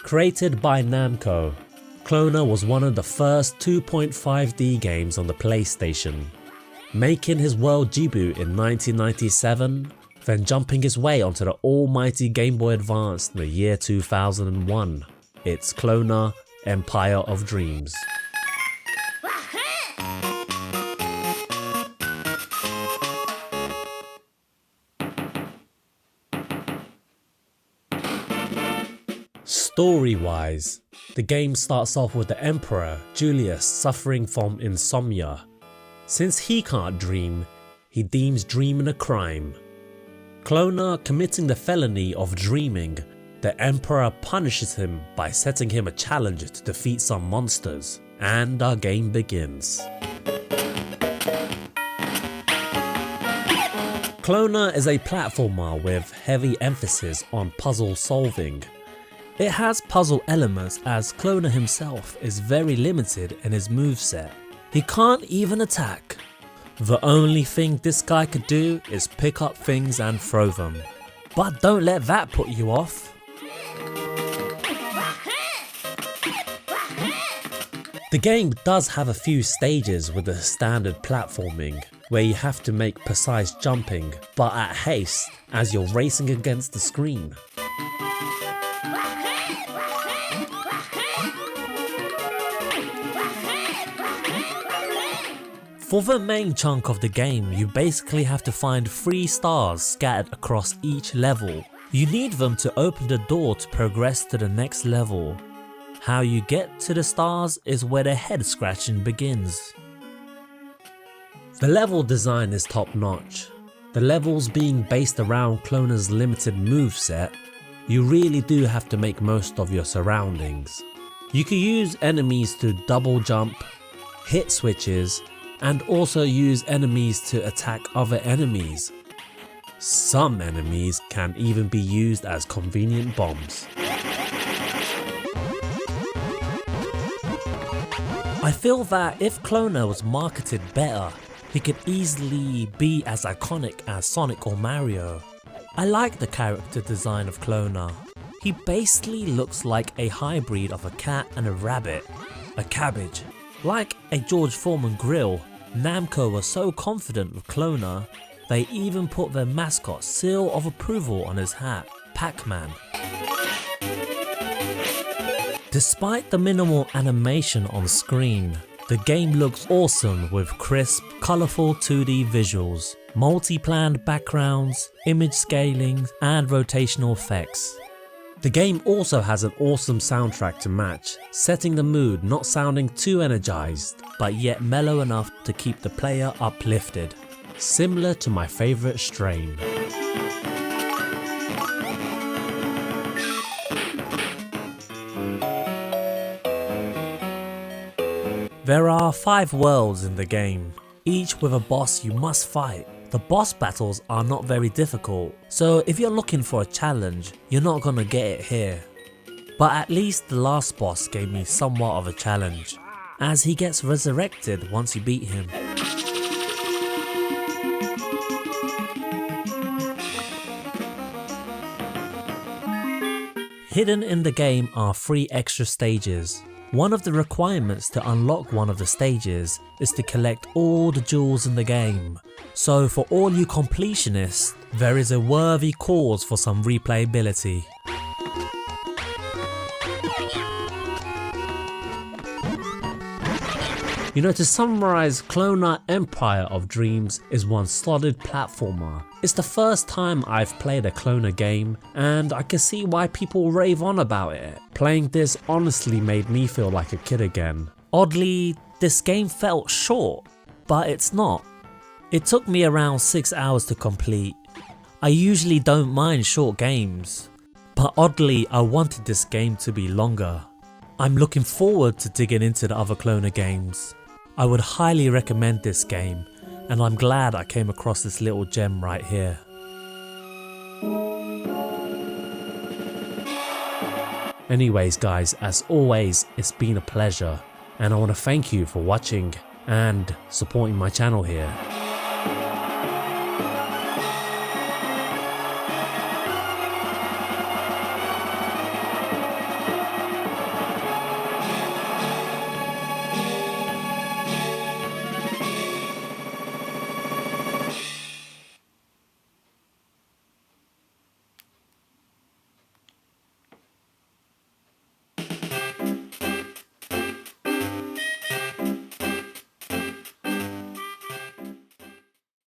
Created by Namco, Klonoa was one of the first 2.5D games on the PlayStation, making his world debut in 1997, then jumping his way onto the almighty Game Boy Advance in the year 2001. It's Klonoa Empire of Dreams. Story-wise, the game starts off with the Emperor Julius suffering from insomnia. Since he can't dream, he deems dreaming a crime. Klonoa committing the felony of dreaming, the Emperor punishes him by setting him a challenge to defeat some monsters, and our game begins. Klonoa is a platformer with heavy emphasis on puzzle solving. It has puzzle elements as Klonoa himself is very limited in his moveset. He can't even attack. The only thing this guy could do is pick up things and throw them. But don't let that put you off. The game does have a few stages with the standard platforming, where you have to make precise jumping, but at haste as you're racing against the screen. For the main chunk of the game, you basically have to find 3 stars scattered across each level. You need them to open the door to progress to the next level. How you get to the stars is where the head scratching begins. The level design is top notch. The levels being based around Klonoa's limited moveset, you really do have to make most of your surroundings. You can use enemies to double jump, hit switches, and also use enemies to attack other enemies. Some enemies can even be used as convenient bombs. I feel that if Klonoa was marketed better, he could easily be as iconic as Sonic or Mario. I like the character design of Klonoa. He basically looks like a hybrid of a cat and a rabbit, a cabbage. Like a George Foreman grill, Namco was so confident with Klonoa, they even put their mascot seal of approval on his hat, Pac-Man. Despite the minimal animation on screen, the game looks awesome with crisp, colourful 2D visuals, multi-planned backgrounds, image scaling, and rotational effects. The game also has an awesome soundtrack to match, setting the mood not sounding too energized, but yet mellow enough to keep the player uplifted, similar to my favourite strain. There are 5 worlds in the game, each with a boss you must fight. The boss battles are not very difficult, so if you're looking for a challenge, you're not gonna get it here. But at least the last boss gave me somewhat of a challenge, as he gets resurrected once you beat him. Hidden in the game are 3 extra stages. One of the requirements to unlock one of the stages is to collect all the jewels in the game. So for all you completionists, there is a worthy cause for some replayability. You know, to summarise, Klonoa Empire of Dreams is one solid platformer. It's the first time I've played a Klonoa game, and I can see why people rave on about it. Playing this honestly made me feel like a kid again. Oddly, this game felt short, but it's not. It took me around 6 hours to complete. I usually don't mind short games, but oddly I wanted this game to be longer. I'm looking forward to digging into the other Klonoa games. I would highly recommend this game, and I'm glad I came across this little gem right here. Anyways guys, as always, it's been a pleasure, and I want to thank you for watching and supporting my channel here.